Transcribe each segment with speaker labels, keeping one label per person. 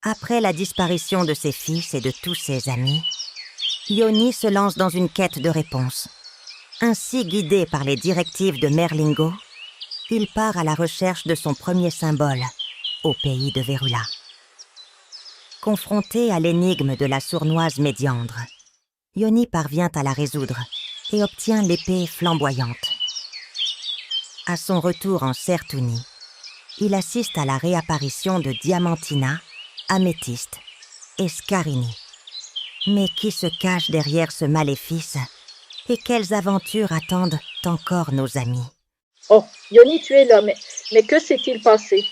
Speaker 1: Après la disparition de ses fils et de tous ses amis, Yoni se lance dans une quête de réponse. Ainsi guidé par les directives de Merlingo, il part à la recherche de son premier symbole, au pays de Vérula. Confronté à l'énigme de la sournoise Médiandre, Yoni parvient à la résoudre et obtient l'épée flamboyante. À son retour en Sertounie, il assiste à la réapparition de Diamantina, Améthyste et Scarini. Mais qui se cache derrière ce maléfice et quelles aventures attendent encore nos amis?
Speaker 2: Oh, Yoni, tu es là, mais que s'est-il passé?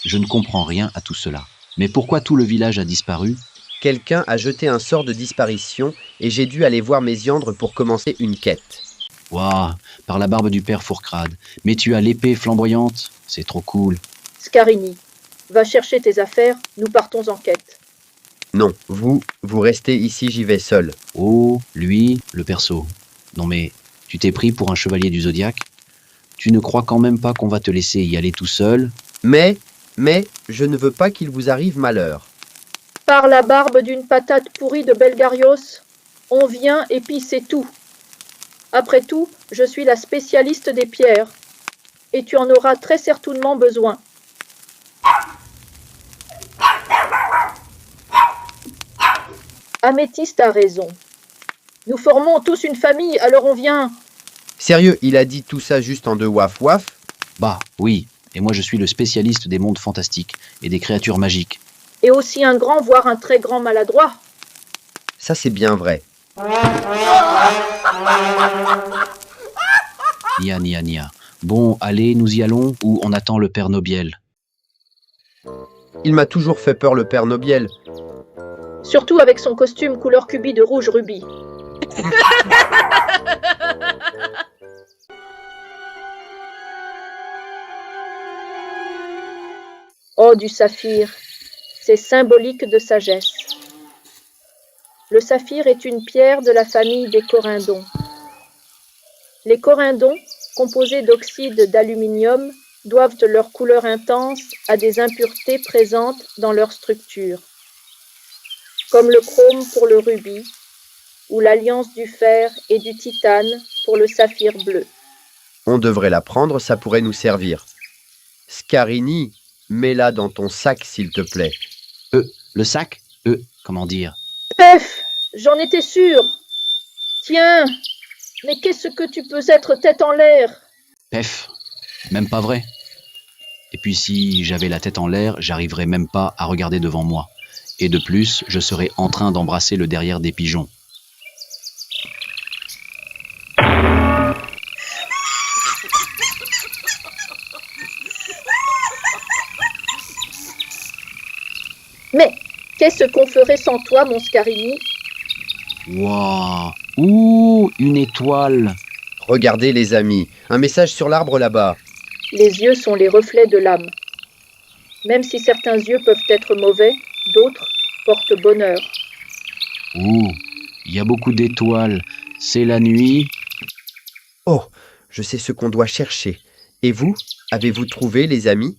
Speaker 3: Je ne comprends rien à tout cela. Mais pourquoi tout le village a disparu?
Speaker 4: Quelqu'un a jeté un sort de disparition et j'ai dû aller voir Mésiandre pour commencer une quête.
Speaker 3: Waouh, par la barbe du père Fourcrade. Mais tu as l'épée flamboyante, c'est trop cool.
Speaker 2: Scarini, va chercher tes affaires, nous partons en quête.
Speaker 4: Non, vous restez ici, j'y vais seul.
Speaker 3: Oh, lui, le perso. Non mais, tu t'es pris pour un chevalier du zodiaque? Tu ne crois quand même pas qu'on va te laisser y aller tout seul?
Speaker 4: Mais, je ne veux pas qu'il vous arrive malheur.
Speaker 2: Par la barbe d'une patate pourrie de Belgarios, on vient et puis c'est tout. Après tout, je suis la spécialiste des pierres, et tu en auras très certainement besoin. Améthyste a raison. Nous formons tous une famille, alors on vient.
Speaker 4: Sérieux, il a dit tout ça juste en deux waf waf?
Speaker 3: Bah, oui. Et moi je suis le spécialiste des mondes fantastiques et des créatures magiques.
Speaker 2: Et aussi un grand, voire un très grand maladroit.
Speaker 4: Ça c'est bien vrai.
Speaker 3: Nia, nia, nia. Bon, allez, nous y allons ou on attend le père Nobiel?
Speaker 4: Il m'a toujours fait peur, le père Nobiel.
Speaker 2: Surtout avec son costume couleur cubi de rouge rubis. Oh, du saphir, c'est symbolique de sagesse. Le saphir est une pierre de la famille des corindons. Les corindons, composés d'oxyde d'aluminium, doivent leur couleur intense à des impuretés présentes dans leur structure, comme le chrome pour le rubis, ou l'alliance du fer et du titane pour le saphir bleu.
Speaker 4: On devrait la prendre, ça pourrait nous servir. Scarini, mets-la dans ton sac, s'il te plaît.
Speaker 3: Le sac? Comment dire?
Speaker 2: Pef, j'en étais sûre. Tiens, mais qu'est-ce que tu peux être tête en l'air?
Speaker 3: Pef, même pas vrai. Et puis si j'avais la tête en l'air, j'arriverais même pas à regarder devant moi. Et de plus, je serais en train d'embrasser le derrière des pigeons.
Speaker 2: Mais qu'est-ce qu'on ferait sans toi, mon Scarini?
Speaker 3: Waouh! Ouh, une étoile!
Speaker 4: Regardez les amis, un message sur l'arbre là-bas.
Speaker 2: Les yeux sont les reflets de l'âme. Même si certains yeux peuvent être mauvais, d'autres portent bonheur.
Speaker 3: Ouh, il y a beaucoup d'étoiles. C'est la nuit.
Speaker 4: Oh, je sais ce qu'on doit chercher. Et vous, avez-vous trouvé, les amis?